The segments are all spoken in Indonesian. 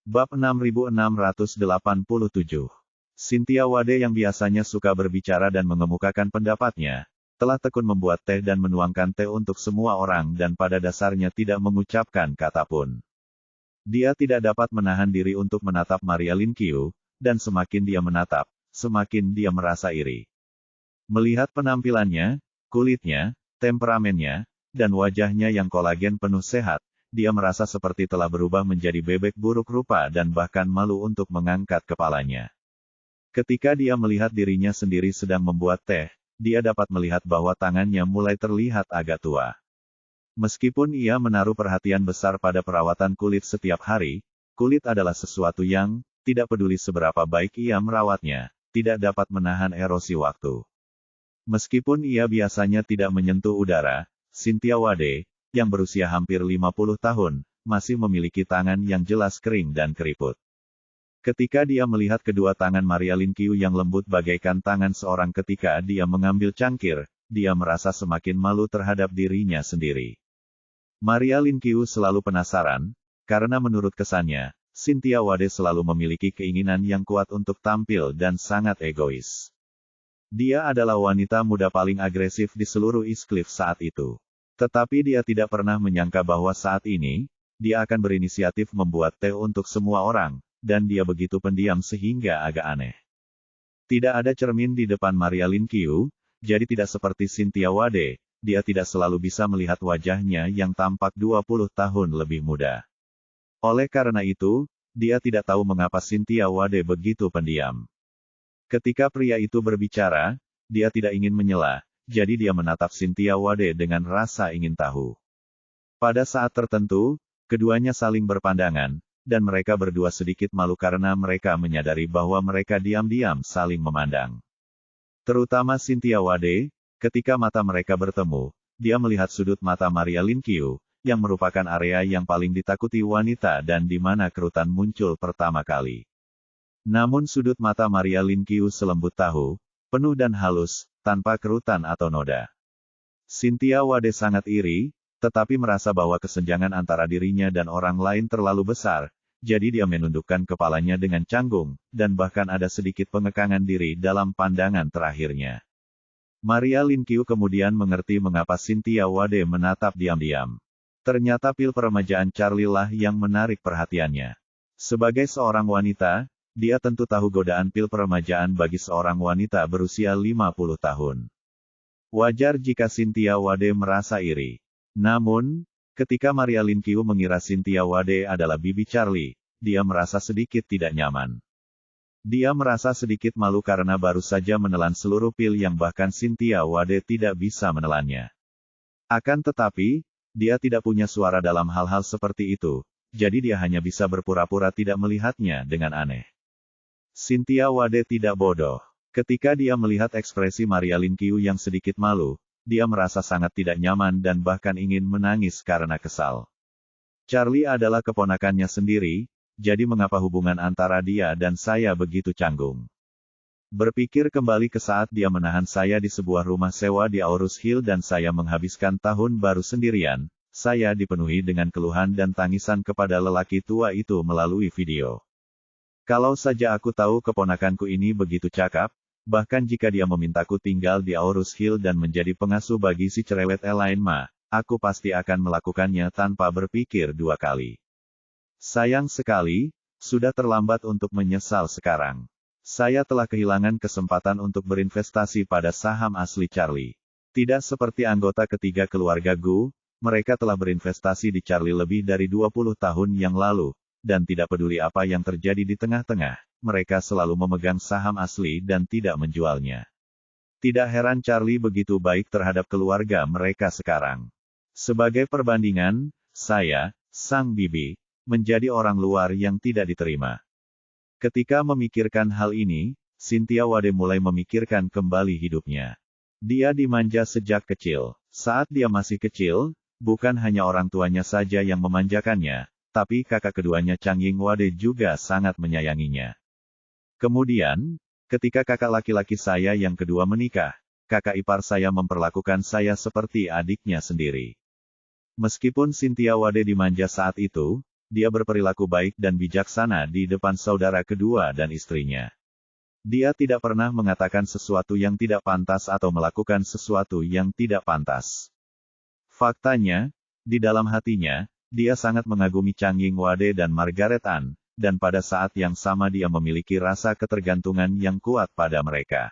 Bab 6687. Cynthia Wade yang biasanya suka berbicara dan mengemukakan pendapatnya, telah tekun membuat teh dan menuangkan teh untuk semua orang dan pada dasarnya tidak mengucapkan kata pun. Dia tidak dapat menahan diri untuk menatap Maria Lin Qiu, dan semakin dia menatap, semakin dia merasa iri. Melihat penampilannya, kulitnya, temperamennya, dan wajahnya yang kolagen penuh sehat, dia merasa seperti telah berubah menjadi bebek buruk rupa dan bahkan malu untuk mengangkat kepalanya. Ketika dia melihat dirinya sendiri sedang membuat teh, dia dapat melihat bahwa tangannya mulai terlihat agak tua. Meskipun ia menaruh perhatian besar pada perawatan kulit setiap hari, kulit adalah sesuatu yang, tidak peduli seberapa baik ia merawatnya, tidak dapat menahan erosi waktu. Meskipun ia biasanya tidak menyentuh udara, Cynthia Wade, yang berusia hampir 50 tahun, masih memiliki tangan yang jelas kering dan keriput. Ketika dia melihat kedua tangan Maria Lin Qiu yang lembut bagaikan tangan seorang ketika dia mengambil cangkir, dia merasa semakin malu terhadap dirinya sendiri. Maria Lin Qiu selalu penasaran, karena menurut kesannya, Cynthia Wade selalu memiliki keinginan yang kuat untuk tampil dan sangat egois. Dia adalah wanita muda paling agresif di seluruh East Cliff saat itu. Tetapi dia tidak pernah menyangka bahwa saat ini, dia akan berinisiatif membuat teh untuk semua orang, dan dia begitu pendiam sehingga agak aneh. Tidak ada cermin di depan Maria Lin Qiu, jadi tidak seperti Cynthia Wade, dia tidak selalu bisa melihat wajahnya yang tampak 20 tahun lebih muda. Oleh karena itu, dia tidak tahu mengapa Cynthia Wade begitu pendiam. Ketika pria itu berbicara, dia tidak ingin menyela, jadi dia menatap Cynthia Wade dengan rasa ingin tahu. Pada saat tertentu, keduanya saling berpandangan, dan mereka berdua sedikit malu karena mereka menyadari bahwa mereka diam-diam saling memandang. Terutama Cynthia Wade, ketika mata mereka bertemu, dia melihat sudut mata Maria Lin Qiu, yang merupakan area yang paling ditakuti wanita dan di mana kerutan muncul pertama kali. Namun sudut mata Maria Lin Qiu selembut tahu, penuh dan halus, tanpa kerutan atau noda. Cynthia Wade sangat iri, tetapi merasa bahwa kesenjangan antara dirinya dan orang lain terlalu besar, jadi dia menundukkan kepalanya dengan canggung, dan bahkan ada sedikit pengekangan diri dalam pandangan terakhirnya. Maria Lin Qiu kemudian mengerti mengapa Cynthia Wade menatap diam-diam. Ternyata pil peremajaan Charlie lah yang menarik perhatiannya. Sebagai seorang wanita, dia tentu tahu godaan pil peremajaan bagi seorang wanita berusia 50 tahun. Wajar jika Cynthia Wade merasa iri. Namun, ketika Maria Lin Qiu mengira Cynthia Wade adalah bibi Charlie, dia merasa sedikit tidak nyaman. Dia merasa sedikit malu karena baru saja menelan seluruh pil yang bahkan Cynthia Wade tidak bisa menelannya. Akan tetapi, dia tidak punya suara dalam hal-hal seperti itu, jadi dia hanya bisa berpura-pura tidak melihatnya dengan aneh. Cynthia Wade tidak bodoh. Ketika dia melihat ekspresi Maria Lin Qiu yang sedikit malu, dia merasa sangat tidak nyaman dan bahkan ingin menangis karena kesal. Charlie adalah keponakannya sendiri, jadi mengapa hubungan antara dia dan saya begitu canggung? Berpikir kembali ke saat dia menahan saya di sebuah rumah sewa di Aurus Hill dan saya menghabiskan tahun baru sendirian, saya dipenuhi dengan keluhan dan tangisan kepada lelaki tua itu melalui video. Kalau saja aku tahu keponakanku ini begitu cakap, bahkan jika dia memintaku tinggal di Aurus Hill dan menjadi pengasuh bagi si cerewet Elaine Ma, aku pasti akan melakukannya tanpa berpikir dua kali. Sayang sekali, sudah terlambat untuk menyesal sekarang. Saya telah kehilangan kesempatan untuk berinvestasi pada saham asli Charlie. Tidak seperti anggota ketiga keluarga Gu, mereka telah berinvestasi di Charlie lebih dari 20 tahun yang lalu, dan tidak peduli apa yang terjadi di tengah-tengah, mereka selalu memegang saham asli dan tidak menjualnya. Tidak heran Charlie begitu baik terhadap keluarga mereka sekarang. Sebagai perbandingan, saya, sang bibi, menjadi orang luar yang tidak diterima. Ketika memikirkan hal ini, Cynthia Wade mulai memikirkan kembali hidupnya. Dia dimanja sejak kecil. Saat dia masih kecil, bukan hanya orang tuanya saja yang memanjakannya, tapi kakak keduanya Chang Ying Wade juga sangat menyayanginya. Kemudian, ketika kakak laki-laki saya yang kedua menikah, kakak ipar saya memperlakukan saya seperti adiknya sendiri. Meskipun Cynthia Wade dimanja saat itu, dia berperilaku baik dan bijaksana di depan saudara kedua dan istrinya. Dia tidak pernah mengatakan sesuatu yang tidak pantas atau melakukan sesuatu yang tidak pantas. Faktanya, di dalam hatinya, dia sangat mengagumi Chang Ying Wade dan Margaret Ann, dan pada saat yang sama dia memiliki rasa ketergantungan yang kuat pada mereka.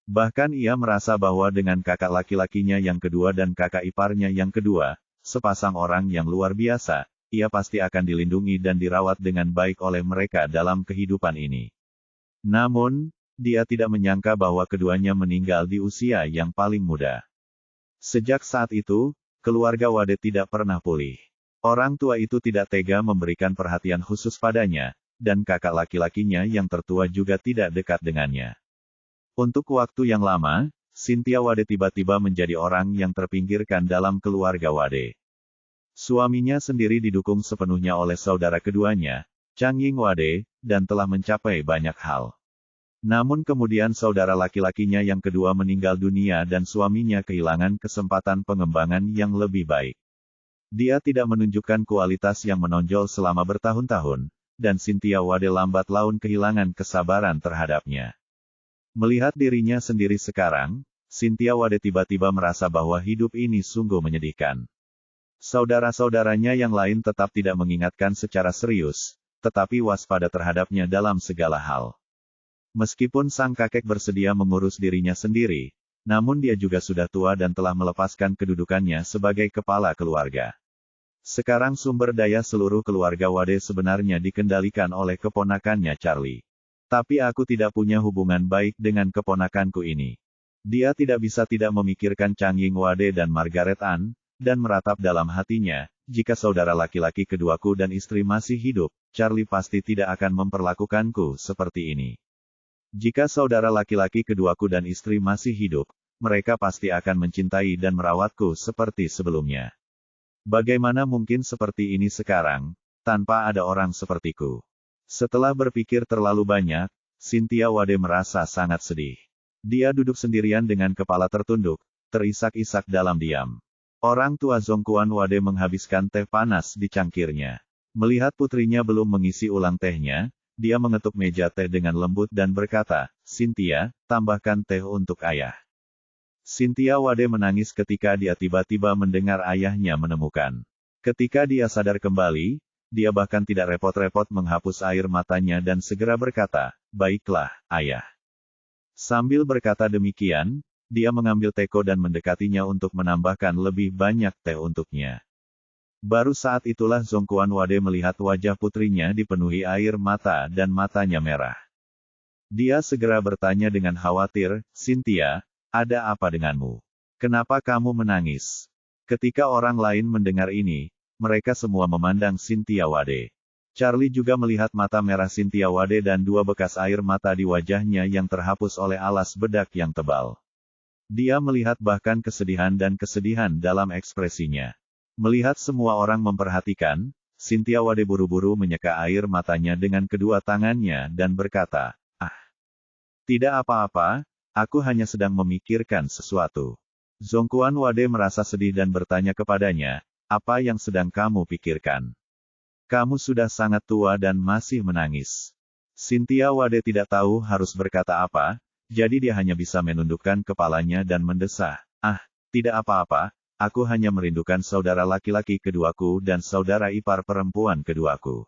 Bahkan ia merasa bahwa dengan kakak laki-lakinya yang kedua dan kakak iparnya yang kedua, sepasang orang yang luar biasa, ia pasti akan dilindungi dan dirawat dengan baik oleh mereka dalam kehidupan ini. Namun, dia tidak menyangka bahwa keduanya meninggal di usia yang paling muda. Sejak saat itu, keluarga Wade tidak pernah pulih. Orang tua itu tidak tega memberikan perhatian khusus padanya, dan kakak laki-lakinya yang tertua juga tidak dekat dengannya. Untuk waktu yang lama, Cynthia Wade tiba-tiba menjadi orang yang terpinggirkan dalam keluarga Wade. Suaminya sendiri didukung sepenuhnya oleh saudara keduanya, Chang Ying Wade, dan telah mencapai banyak hal. Namun kemudian saudara laki-lakinya yang kedua meninggal dunia dan suaminya kehilangan kesempatan pengembangan yang lebih baik. Dia tidak menunjukkan kualitas yang menonjol selama bertahun-tahun, dan Cynthia Wade lambat laun kehilangan kesabaran terhadapnya. Melihat dirinya sendiri sekarang, Cynthia Wade tiba-tiba merasa bahwa hidup ini sungguh menyedihkan. Saudara-saudaranya yang lain tetap tidak mengingatkan secara serius, tetapi waspada terhadapnya dalam segala hal. Meskipun sang kakek bersedia mengurus dirinya sendiri, namun dia juga sudah tua dan telah melepaskan kedudukannya sebagai kepala keluarga. Sekarang sumber daya seluruh keluarga Wade sebenarnya dikendalikan oleh keponakannya Charlie. Tapi aku tidak punya hubungan baik dengan keponakanku ini. Dia tidak bisa tidak memikirkan Chang Ying Wade dan Margaret Ann, dan meratap dalam hatinya, jika saudara laki-laki keduaku dan istri masih hidup, Charlie pasti tidak akan memperlakukanku seperti ini. Jika saudara laki-laki keduaku dan istri masih hidup, mereka pasti akan mencintai dan merawatku seperti sebelumnya. Bagaimana mungkin seperti ini sekarang, tanpa ada orang sepertiku? Setelah berpikir terlalu banyak, Cynthia Wade merasa sangat sedih. Dia duduk sendirian dengan kepala tertunduk, terisak-isak dalam diam. Orang tua Zongquan Wade menghabiskan teh panas di cangkirnya. Melihat putrinya belum mengisi ulang tehnya, dia mengetuk meja teh dengan lembut dan berkata, "Cynthia, tambahkan teh untuk ayah." Cynthia Wade menangis ketika dia tiba-tiba mendengar ayahnya menemukan. Ketika dia sadar kembali, dia bahkan tidak repot-repot menghapus air matanya dan segera berkata, "Baiklah, ayah." Sambil berkata demikian, dia mengambil teko dan mendekatinya untuk menambahkan lebih banyak teh untuknya. Baru saat itulah Zongquan Wade melihat wajah putrinya dipenuhi air mata dan matanya merah. Dia segera bertanya dengan khawatir, "Cynthia, ada apa denganmu? Kenapa kamu menangis?" Ketika orang lain mendengar ini, mereka semua memandang Cynthia Wade. Charlie juga melihat mata merah Cynthia Wade dan dua bekas air mata di wajahnya yang terhapus oleh alas bedak yang tebal. Dia melihat bahkan kesedihan dan kesedihan dalam ekspresinya. Melihat semua orang memperhatikan, Cynthia Wade buru-buru menyeka air matanya dengan kedua tangannya dan berkata, "Ah, tidak apa-apa, aku hanya sedang memikirkan sesuatu." Zongquan Wade merasa sedih dan bertanya kepadanya, "Apa yang sedang kamu pikirkan? Kamu sudah sangat tua dan masih menangis." Cynthia Wade tidak tahu harus berkata apa, jadi dia hanya bisa menundukkan kepalanya dan mendesah, "Ah, tidak apa-apa, aku hanya merindukan saudara laki-laki keduaku dan saudara ipar perempuan keduaku."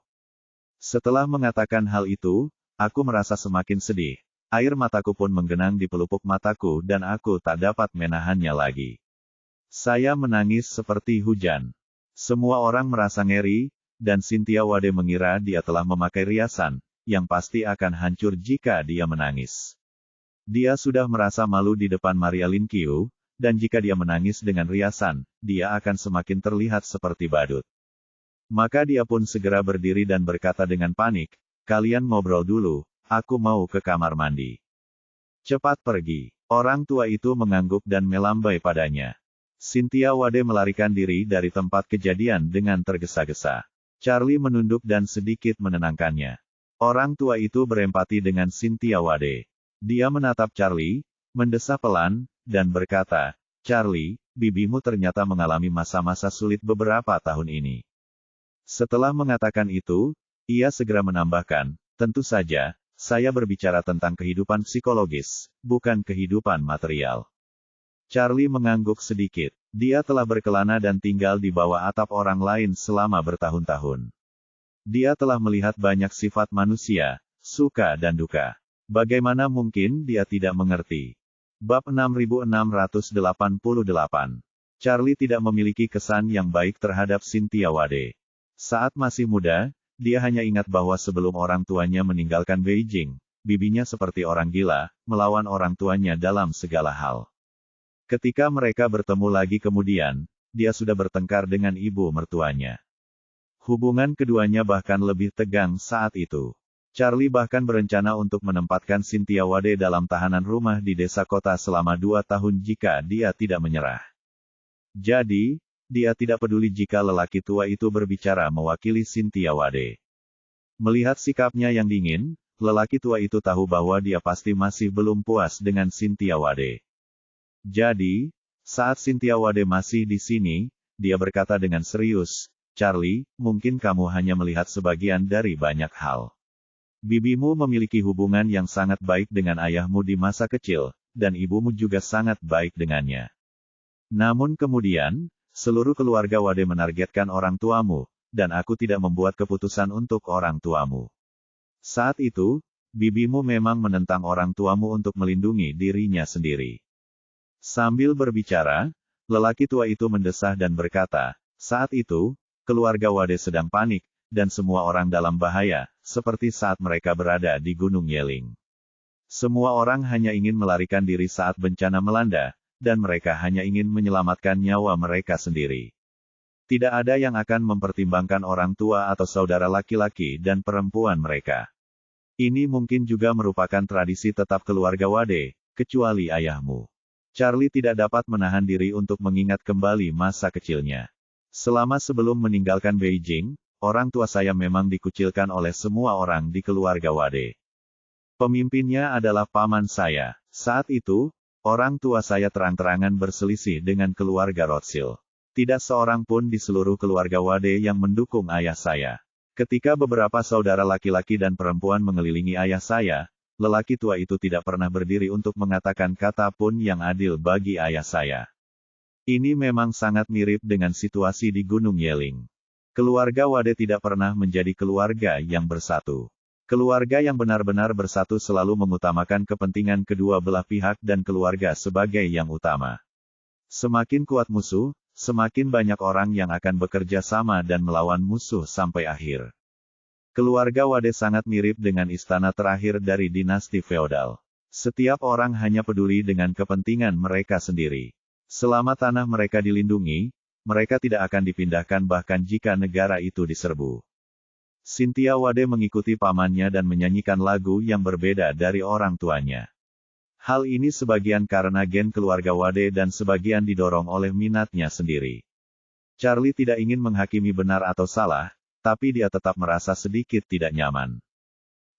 Setelah mengatakan hal itu, aku merasa semakin sedih. Air mataku pun menggenang di pelupuk mataku dan aku tak dapat menahannya lagi. Saya menangis seperti hujan. Semua orang merasa ngeri, dan Cynthia Wade mengira dia telah memakai riasan, yang pasti akan hancur jika dia menangis. Dia sudah merasa malu di depan Maria Lin Qiu, dan jika dia menangis dengan riasan, dia akan semakin terlihat seperti badut. Maka dia pun segera berdiri dan berkata dengan panik, "Kalian ngobrol dulu, aku mau ke kamar mandi." "Cepat pergi." Orang tua itu mengangguk dan melambai padanya. Cynthia Wade melarikan diri dari tempat kejadian dengan tergesa-gesa. Charlie menunduk dan sedikit menenangkannya. Orang tua itu berempati dengan Cynthia Wade. Dia menatap Charlie, mendesah pelan, dan berkata, "Charlie, bibimu ternyata mengalami masa-masa sulit beberapa tahun ini. Setelah mengatakan itu, ia segera menambahkan, tentu saja, saya berbicara tentang kehidupan psikologis, bukan kehidupan material. Charlie mengangguk sedikit. Dia telah berkelana dan tinggal di bawah atap orang lain selama bertahun-tahun. Dia telah melihat banyak sifat manusia, suka dan duka. Bagaimana mungkin dia tidak mengerti? Bab 6688. Charlie tidak memiliki kesan yang baik terhadap Cynthia Wade. Saat masih muda, dia hanya ingat bahwa sebelum orang tuanya meninggalkan Beijing, bibinya seperti orang gila, melawan orang tuanya dalam segala hal. Ketika mereka bertemu lagi kemudian, dia sudah bertengkar dengan ibu mertuanya. Hubungan keduanya bahkan lebih tegang saat itu. Charlie bahkan berencana untuk menempatkan Cynthia Wade dalam tahanan rumah di desa kota selama 2 tahun jika dia tidak menyerah. Jadi, dia tidak peduli jika lelaki tua itu berbicara mewakili Cynthia Wade. Melihat sikapnya yang dingin, lelaki tua itu tahu bahwa dia pasti masih belum puas dengan Cynthia Wade. Jadi, saat Cynthia Wade masih di sini, dia berkata dengan serius, Charlie, mungkin kamu hanya melihat sebagian dari banyak hal. Bibimu memiliki hubungan yang sangat baik dengan ayahmu di masa kecil, dan ibumu juga sangat baik dengannya. Namun kemudian, seluruh keluarga Wade menargetkan orang tuamu, dan aku tidak membuat keputusan untuk orang tuamu. Saat itu, bibimu memang menentang orang tuamu untuk melindungi dirinya sendiri. Sambil berbicara, lelaki tua itu mendesah dan berkata, saat itu, keluarga Wade sedang panik, dan semua orang dalam bahaya, seperti saat mereka berada di Gunung Yeling. Semua orang hanya ingin melarikan diri saat bencana melanda, dan mereka hanya ingin menyelamatkan nyawa mereka sendiri. Tidak ada yang akan mempertimbangkan orang tua atau saudara laki-laki dan perempuan mereka. Ini mungkin juga merupakan tradisi tetap keluarga Wade, kecuali ayahmu. Charlie tidak dapat menahan diri untuk mengingat kembali masa kecilnya. Selama sebelum meninggalkan Beijing, orang tua saya memang dikucilkan oleh semua orang di keluarga Wade. Pemimpinnya adalah paman saya. Saat itu, orang tua saya terang-terangan berselisih dengan keluarga Rothschild. Tidak seorang pun di seluruh keluarga Wade yang mendukung ayah saya. Ketika beberapa saudara laki-laki dan perempuan mengelilingi ayah saya, lelaki tua itu tidak pernah berdiri untuk mengatakan kata pun yang adil bagi ayah saya. Ini memang sangat mirip dengan situasi di Gunung Yeling. Keluarga Wade tidak pernah menjadi keluarga yang bersatu. Keluarga yang benar-benar bersatu selalu mengutamakan kepentingan kedua belah pihak dan keluarga sebagai yang utama. Semakin kuat musuh, semakin banyak orang yang akan bekerja sama dan melawan musuh sampai akhir. Keluarga Wade sangat mirip dengan istana terakhir dari dinasti feodal. Setiap orang hanya peduli dengan kepentingan mereka sendiri. Selama tanah mereka dilindungi, mereka tidak akan dipindahkan bahkan jika negara itu diserbu. Cynthia Wade mengikuti pamannya dan menyanyikan lagu yang berbeda dari orang tuanya. Hal ini sebagian karena gen keluarga Wade dan sebagian didorong oleh minatnya sendiri. Charlie tidak ingin menghakimi benar atau salah, tapi dia tetap merasa sedikit tidak nyaman.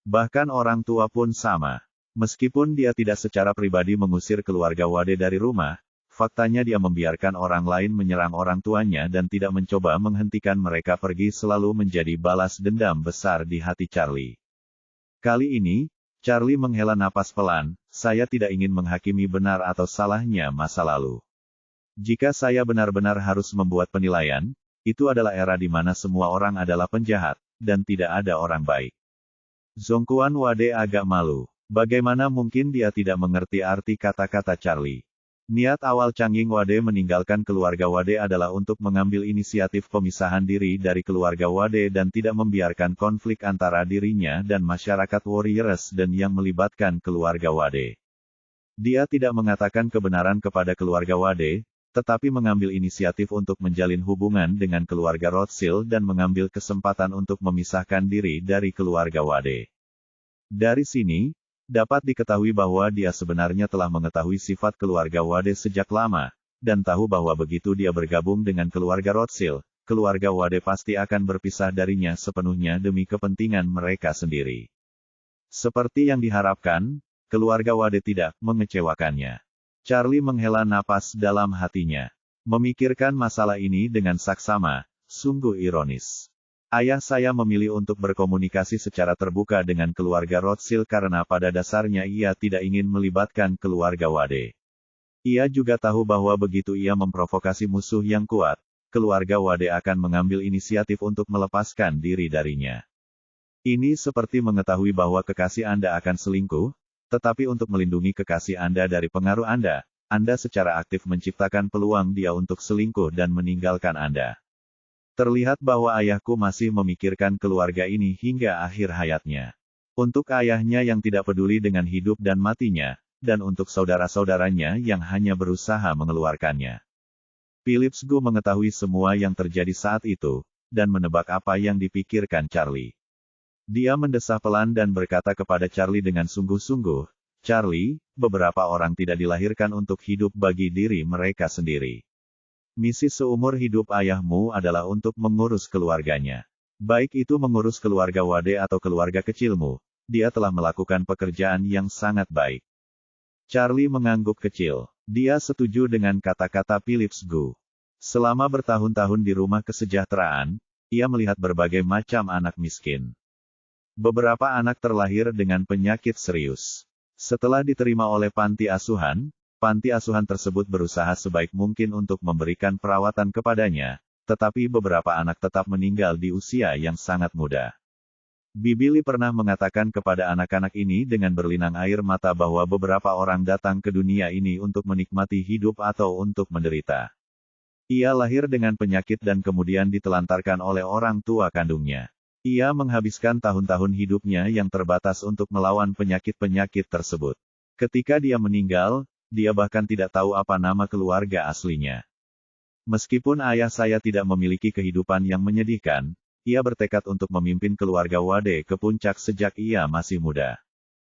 Bahkan orang tua pun sama. Meskipun dia tidak secara pribadi mengusir keluarga Wade dari rumah, faktanya dia membiarkan orang lain menyerang orang tuanya dan tidak mencoba menghentikan mereka pergi selalu menjadi balas dendam besar di hati Charlie. Kali ini, Charlie menghela napas pelan, saya tidak ingin menghakimi benar atau salahnya masa lalu. Jika saya benar-benar harus membuat penilaian, itu adalah era di mana semua orang adalah penjahat, dan tidak ada orang baik. Zongquan Wade agak malu. Bagaimana mungkin dia tidak mengerti arti kata-kata Charlie? Niat awal Changying Wade meninggalkan keluarga Wade adalah untuk mengambil inisiatif pemisahan diri dari keluarga Wade dan tidak membiarkan konflik antara dirinya dan masyarakat Warriors dan yang melibatkan keluarga Wade. Dia tidak mengatakan kebenaran kepada keluarga Wade, tetapi mengambil inisiatif untuk menjalin hubungan dengan keluarga Rothschild dan mengambil kesempatan untuk memisahkan diri dari keluarga Wade. Dari sini, dapat diketahui bahwa dia sebenarnya telah mengetahui sifat keluarga Wade sejak lama, dan tahu bahwa begitu dia bergabung dengan keluarga Rothschild, keluarga Wade pasti akan berpisah darinya sepenuhnya demi kepentingan mereka sendiri. Seperti yang diharapkan, keluarga Wade tidak mengecewakannya. Charlie menghela napas dalam hatinya. Memikirkan masalah ini dengan saksama, sungguh ironis. Ayah saya memilih untuk berkomunikasi secara terbuka dengan keluarga Rothschild karena pada dasarnya ia tidak ingin melibatkan keluarga Wade. Ia juga tahu bahwa begitu ia memprovokasi musuh yang kuat, keluarga Wade akan mengambil inisiatif untuk melepaskan diri darinya. Ini seperti mengetahui bahwa kekasih Anda akan selingkuh, tetapi untuk melindungi kekasih Anda dari pengaruh Anda secara aktif menciptakan peluang dia untuk selingkuh dan meninggalkan Anda. Terlihat bahwa ayahku masih memikirkan keluarga ini hingga akhir hayatnya. Untuk ayahnya yang tidak peduli dengan hidup dan matinya, dan untuk saudara-saudaranya yang hanya berusaha mengeluarkannya. Phillips Gu mengetahui semua yang terjadi saat itu, dan menebak apa yang dipikirkan Charlie. Dia mendesah pelan dan berkata kepada Charlie dengan sungguh-sungguh, "Charlie, beberapa orang tidak dilahirkan untuk hidup bagi diri mereka sendiri. Misi seumur hidup ayahmu adalah untuk mengurus keluarganya. Baik itu mengurus keluarga Wade atau keluarga kecilmu, dia telah melakukan pekerjaan yang sangat baik." Charlie mengangguk kecil. Dia setuju dengan kata-kata Phillips Gu. Selama bertahun-tahun di rumah kesejahteraan, ia melihat berbagai macam anak miskin. Beberapa anak terlahir dengan penyakit serius. Setelah diterima oleh panti asuhan tersebut berusaha sebaik mungkin untuk memberikan perawatan kepadanya, tetapi beberapa anak tetap meninggal di usia yang sangat muda. Bibi Li pernah mengatakan kepada anak-anak ini dengan berlinang air mata bahwa beberapa orang datang ke dunia ini untuk menikmati hidup atau untuk menderita. Ia lahir dengan penyakit dan kemudian ditelantarkan oleh orang tua kandungnya. Ia menghabiskan tahun-tahun hidupnya yang terbatas untuk melawan penyakit-penyakit tersebut. Ketika dia meninggal, dia bahkan tidak tahu apa nama keluarga aslinya. Meskipun ayah saya tidak memiliki kehidupan yang menyedihkan, ia bertekad untuk memimpin keluarga Wade ke puncak sejak ia masih muda.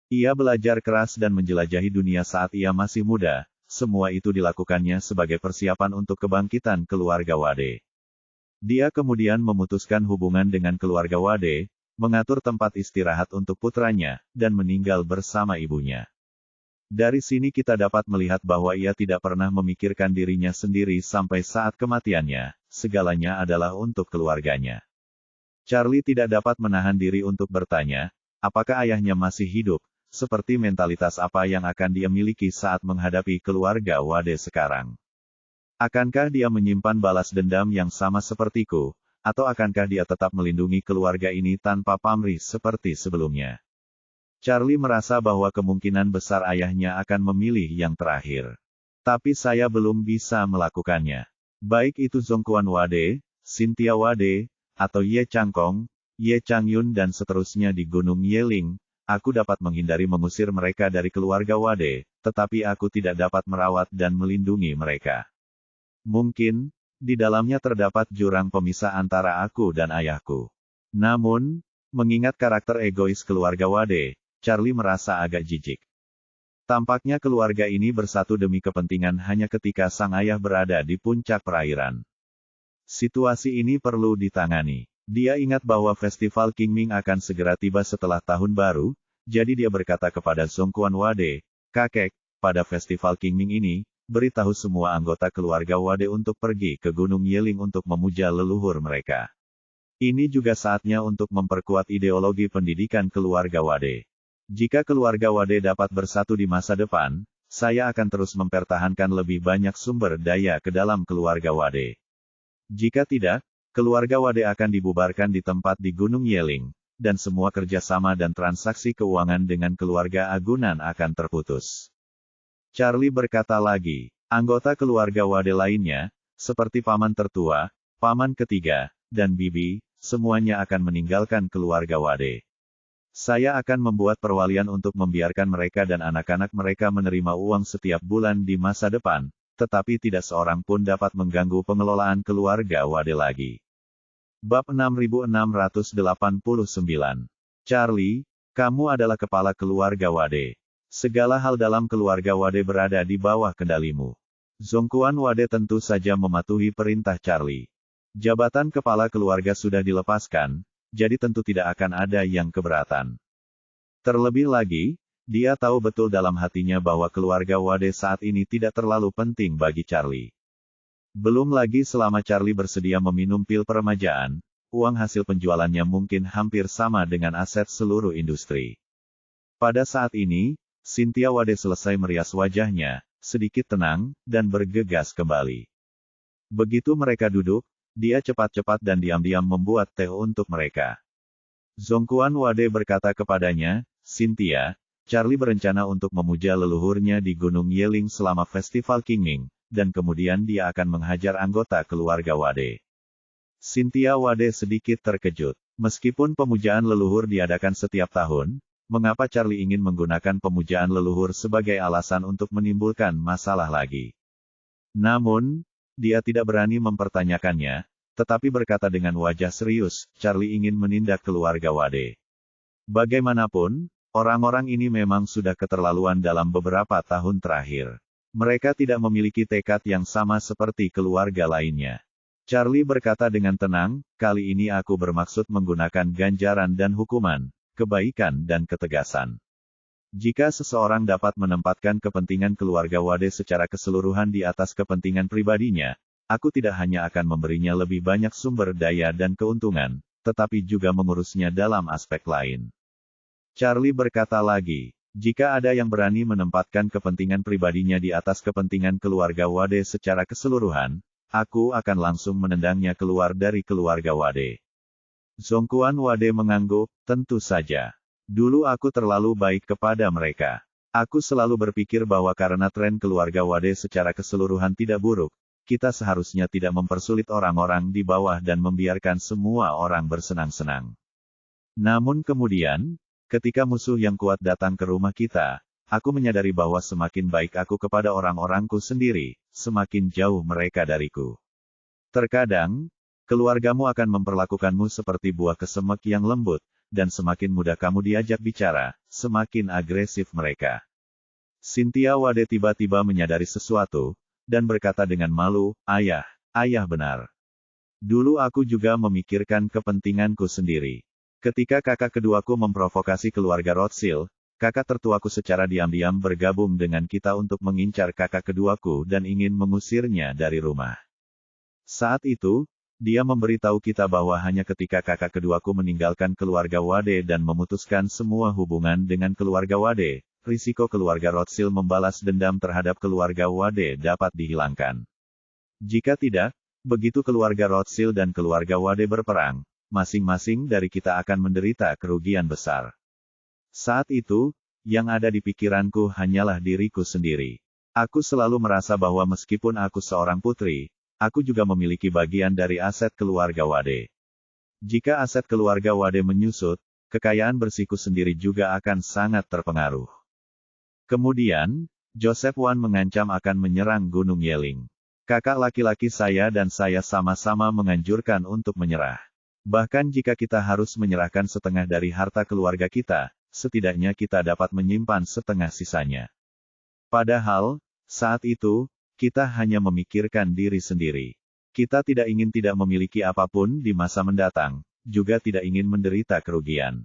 Ia belajar keras dan menjelajahi dunia saat ia masih muda, semua itu dilakukannya sebagai persiapan untuk kebangkitan keluarga Wade. Dia kemudian memutuskan hubungan dengan keluarga Wade, mengatur tempat istirahat untuk putranya, dan meninggal bersama ibunya. Dari sini kita dapat melihat bahwa ia tidak pernah memikirkan dirinya sendiri sampai saat kematiannya, segalanya adalah untuk keluarganya. Charlie tidak dapat menahan diri untuk bertanya, apakah ayahnya masih hidup, seperti mentalitas apa yang akan dia miliki saat menghadapi keluarga Wade sekarang. Akankah dia menyimpan balas dendam yang sama sepertiku, atau akankah dia tetap melindungi keluarga ini tanpa pamrih seperti sebelumnya? Charlie merasa bahwa kemungkinan besar ayahnya akan memilih yang terakhir. Tapi saya belum bisa melakukannya. Baik itu Zongquan Wade, Cynthia Wade, atau Ye Changkong, Ye Changyun dan seterusnya di Gunung Yeling, aku dapat menghindari mengusir mereka dari keluarga Wade, tetapi aku tidak dapat merawat dan melindungi mereka. Mungkin, di dalamnya terdapat jurang pemisah antara aku dan ayahku. Namun, mengingat karakter egois keluarga Wade, Charlie merasa agak jijik. Tampaknya keluarga ini bersatu demi kepentingan hanya ketika sang ayah berada di puncak perairan. Situasi ini perlu ditangani. Dia ingat bahwa festival Qingming akan segera tiba setelah tahun baru, jadi dia berkata kepada Zongquan Wade, "Kakek, pada festival Qingming ini, beritahu semua anggota keluarga Wade untuk pergi ke Gunung Yeling untuk memuja leluhur mereka. Ini juga saatnya untuk memperkuat ideologi pendidikan keluarga Wade. Jika keluarga Wade dapat bersatu di masa depan, saya akan terus mempertahankan lebih banyak sumber daya ke dalam keluarga Wade. Jika tidak, keluarga Wade akan dibubarkan di tempat di Gunung Yeling, dan semua kerjasama dan transaksi keuangan dengan keluarga Agunan akan terputus." Charlie berkata lagi, anggota keluarga Wade lainnya, seperti paman tertua, paman ketiga, dan bibi, semuanya akan meninggalkan keluarga Wade. Saya akan membuat perwalian untuk membiarkan mereka dan anak-anak mereka menerima uang setiap bulan di masa depan, tetapi tidak seorang pun dapat mengganggu pengelolaan keluarga Wade lagi. Bab 6689. Charlie, kamu adalah kepala keluarga Wade. Segala hal dalam keluarga Wade berada di bawah kendalimu. Zongquan Wade tentu saja mematuhi perintah Charlie. Jabatan kepala keluarga sudah dilepaskan, jadi tentu tidak akan ada yang keberatan. Terlebih lagi, dia tahu betul dalam hatinya bahwa keluarga Wade saat ini tidak terlalu penting bagi Charlie. Belum lagi selama Charlie bersedia meminum pil peremajaan, uang hasil penjualannya mungkin hampir sama dengan aset seluruh industri. Pada saat ini, Cynthia Wade selesai merias wajahnya, sedikit tenang, dan bergegas kembali. Begitu mereka duduk, dia cepat-cepat dan diam-diam membuat teh untuk mereka. Zongquan Wade berkata kepadanya, "Cynthia, Charlie berencana untuk memuja leluhurnya di Gunung Yeling selama festival Qingming, dan kemudian dia akan menghajar anggota keluarga Wade." Cynthia Wade sedikit terkejut. Meskipun pemujaan leluhur diadakan setiap tahun, mengapa Charlie ingin menggunakan pemujaan leluhur sebagai alasan untuk menimbulkan masalah lagi? Namun, dia tidak berani mempertanyakannya, tetapi berkata dengan wajah serius, Charlie ingin menindak keluarga Wade. Bagaimanapun, orang-orang ini memang sudah keterlaluan dalam beberapa tahun terakhir. Mereka tidak memiliki tekad yang sama seperti keluarga lainnya. Charlie berkata dengan tenang, "Kali ini aku bermaksud menggunakan ganjaran dan hukuman, kebaikan dan ketegasan. Jika seseorang dapat menempatkan kepentingan keluarga Wade secara keseluruhan di atas kepentingan pribadinya, aku tidak hanya akan memberinya lebih banyak sumber daya dan keuntungan, tetapi juga mengurusnya dalam aspek lain." Charlie berkata lagi, "Jika ada yang berani menempatkan kepentingan pribadinya di atas kepentingan keluarga Wade secara keseluruhan, aku akan langsung menendangnya keluar dari keluarga Wade." Zongquan Wade mengangguk, "Tentu saja. Dulu aku terlalu baik kepada mereka. Aku selalu berpikir bahwa karena tren keluarga Wade secara keseluruhan tidak buruk, kita seharusnya tidak mempersulit orang-orang di bawah dan membiarkan semua orang bersenang-senang. Namun kemudian, ketika musuh yang kuat datang ke rumah kita, aku menyadari bahwa semakin baik aku kepada orang-orangku sendiri, semakin jauh mereka dariku. Terkadang, keluargamu akan memperlakukanmu seperti buah kesemek yang lembut, dan semakin mudah kamu diajak bicara, semakin agresif mereka." Cynthia Wade tiba-tiba menyadari sesuatu, dan berkata dengan malu, ayah benar. Dulu aku juga memikirkan kepentinganku sendiri. Ketika kakak keduaku memprovokasi keluarga Rothschild, kakak tertuaku secara diam-diam bergabung dengan kita untuk mengincar kakak keduaku dan ingin mengusirnya dari rumah. Saat itu, dia memberitahu kita bahwa hanya ketika kakak keduaku meninggalkan keluarga Wade dan memutuskan semua hubungan dengan keluarga Wade, risiko keluarga Rothschild membalas dendam terhadap keluarga Wade dapat dihilangkan. Jika tidak, begitu keluarga Rothschild dan keluarga Wade berperang, masing-masing dari kita akan menderita kerugian besar. Saat itu, yang ada di pikiranku hanyalah diriku sendiri. Aku selalu merasa bahwa meskipun aku seorang putri, aku juga memiliki bagian dari aset keluarga Wade. Jika aset keluarga Wade menyusut, kekayaan bersihku sendiri juga akan sangat terpengaruh. Kemudian, Joseph Wan mengancam akan menyerang Gunung Yeling. Kakak laki-laki saya dan saya sama-sama menganjurkan untuk menyerah. Bahkan jika kita harus menyerahkan setengah dari harta keluarga kita, setidaknya kita dapat menyimpan setengah sisanya. Padahal, saat itu, kita hanya memikirkan diri sendiri. Kita tidak ingin tidak memiliki apapun di masa mendatang, juga tidak ingin menderita kerugian.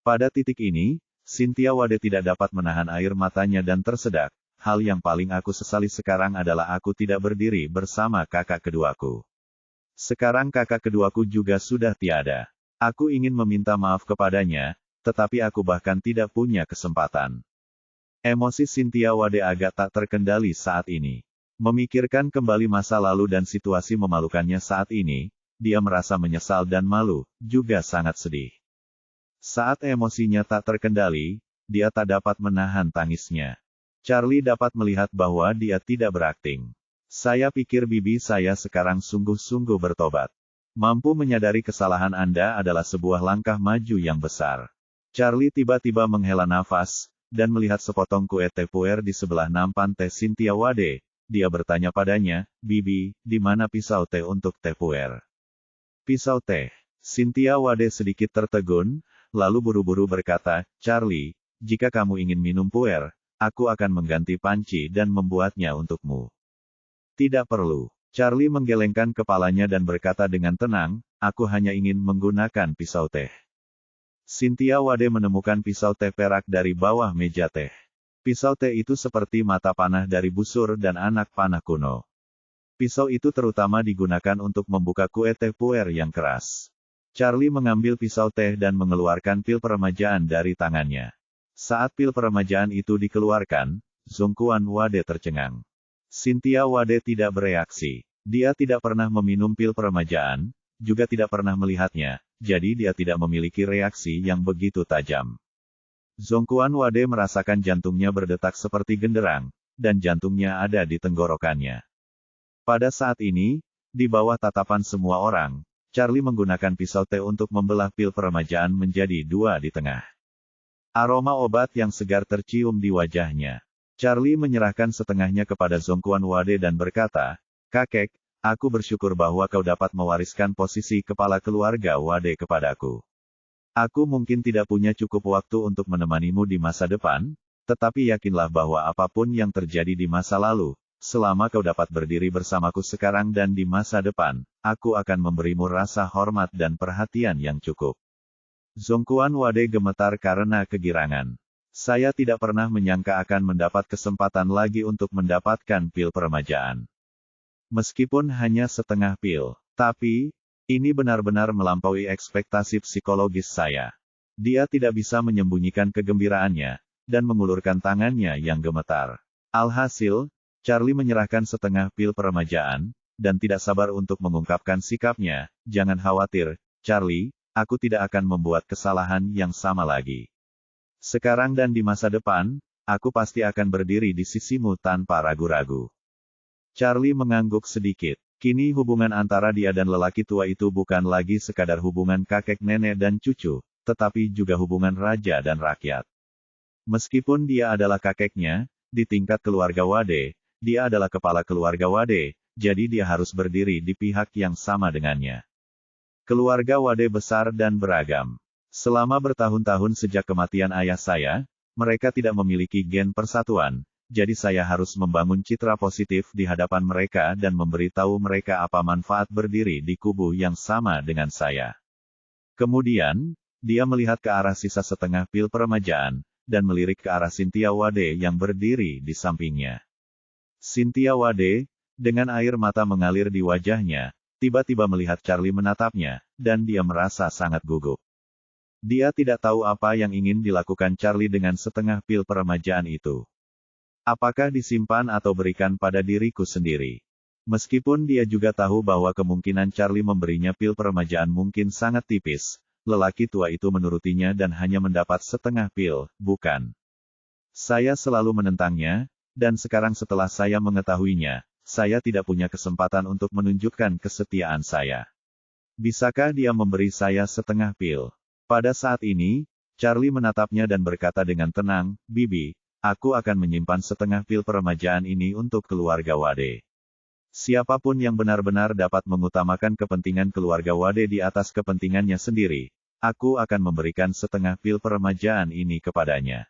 Pada titik ini, Cynthia Wade tidak dapat menahan air matanya dan tersedak. Hal yang paling aku sesali sekarang adalah aku tidak berdiri bersama kakak keduaku. Sekarang kakak keduaku juga sudah tiada. Aku ingin meminta maaf kepadanya, tetapi aku bahkan tidak punya kesempatan. Emosi Cynthia Wade agak tak terkendali saat ini. Memikirkan kembali masa lalu dan situasi memalukannya saat ini, dia merasa menyesal dan malu, juga sangat sedih. Saat emosinya tak terkendali, dia tak dapat menahan tangisnya. Charlie dapat melihat bahwa dia tidak berakting. "Saya pikir bibi saya sekarang sungguh-sungguh bertobat. Mampu menyadari kesalahan Anda adalah sebuah langkah maju yang besar." Charlie tiba-tiba menghela nafas, dan melihat sepotong kue teh puer di sebelah nampan teh Cynthia Wade. Dia bertanya padanya, "Bibi, di mana pisau teh untuk teh puer?" "Pisau teh?" Cynthia Wade sedikit tertegun, lalu buru-buru berkata, "Charlie, jika kamu ingin minum puer, aku akan mengganti panci dan membuatnya untukmu." "Tidak perlu." Charlie menggelengkan kepalanya dan berkata dengan tenang, "Aku hanya ingin menggunakan pisau teh." Cynthia Wade menemukan pisau teh perak dari bawah meja teh. Pisau teh itu seperti mata panah dari busur dan anak panah kuno. Pisau itu terutama digunakan untuk membuka kue teh puer yang keras. Charlie mengambil pisau teh dan mengeluarkan pil peremajaan dari tangannya. Saat pil peremajaan itu dikeluarkan, Zhongquan Wade tercengang. Cynthia Wade tidak bereaksi. Dia tidak pernah meminum pil peremajaan, juga tidak pernah melihatnya, jadi dia tidak memiliki reaksi yang begitu tajam. Zhongquan Wade merasakan jantungnya berdetak seperti genderang, dan jantungnya ada di tenggorokannya. Pada saat ini, di bawah tatapan semua orang, Charlie menggunakan pisau teh untuk membelah pil peremajaan menjadi dua di tengah. Aroma obat yang segar tercium di wajahnya. Charlie menyerahkan setengahnya kepada Zhongquan Wade dan berkata, "Kakek, aku bersyukur bahwa kau dapat mewariskan posisi kepala keluarga Wade kepadaku. Aku mungkin tidak punya cukup waktu untuk menemanimu di masa depan, tetapi yakinlah bahwa apapun yang terjadi di masa lalu, selama kau dapat berdiri bersamaku sekarang dan di masa depan, aku akan memberimu rasa hormat dan perhatian yang cukup." Zhongquan Wade gemetar karena kegirangan. Saya tidak pernah menyangka akan mendapat kesempatan lagi untuk mendapatkan pil peremajaan. Meskipun hanya setengah pil, tapi ini benar-benar melampaui ekspektasi psikologis saya. Dia tidak bisa menyembunyikan kegembiraannya, dan mengulurkan tangannya yang gemetar. Alhasil, Charlie menyerahkan setengah pil peremajaan, dan tidak sabar untuk mengungkapkan sikapnya. "Jangan khawatir, Charlie, aku tidak akan membuat kesalahan yang sama lagi. Sekarang dan di masa depan, aku pasti akan berdiri di sisimu tanpa ragu-ragu." Charlie mengangguk sedikit. Kini hubungan antara dia dan lelaki tua itu bukan lagi sekadar hubungan kakek nenek dan cucu, tetapi juga hubungan raja dan rakyat. Meskipun dia adalah kakeknya, di tingkat keluarga Wade, dia adalah kepala keluarga Wade, jadi dia harus berdiri di pihak yang sama dengannya. Keluarga Wade besar dan beragam. Selama bertahun-tahun sejak kematian ayah saya, mereka tidak memiliki gen persatuan. Jadi saya harus membangun citra positif di hadapan mereka dan memberitahu mereka apa manfaat berdiri di kubu yang sama dengan saya. Kemudian, dia melihat ke arah sisa setengah pil peremajaan, dan melirik ke arah Cynthia Wade yang berdiri di sampingnya. Cynthia Wade, dengan air mata mengalir di wajahnya, tiba-tiba melihat Charlie menatapnya, dan dia merasa sangat gugup. Dia tidak tahu apa yang ingin dilakukan Charlie dengan setengah pil peremajaan itu. Apakah disimpan atau berikan pada diriku sendiri? Meskipun dia juga tahu bahwa kemungkinan Charlie memberinya pil peremajaan mungkin sangat tipis, lelaki tua itu menurutinya dan hanya mendapat setengah pil, bukan? Saya selalu menentangnya, dan sekarang setelah saya mengetahuinya, saya tidak punya kesempatan untuk menunjukkan kesetiaan saya. Bisakah dia memberi saya setengah pil? Pada saat ini, Charlie menatapnya dan berkata dengan tenang, "Bibi, aku akan menyimpan setengah pil peremajaan ini untuk keluarga Wade. Siapapun yang benar-benar dapat mengutamakan kepentingan keluarga Wade di atas kepentingannya sendiri, aku akan memberikan setengah pil peremajaan ini kepadanya."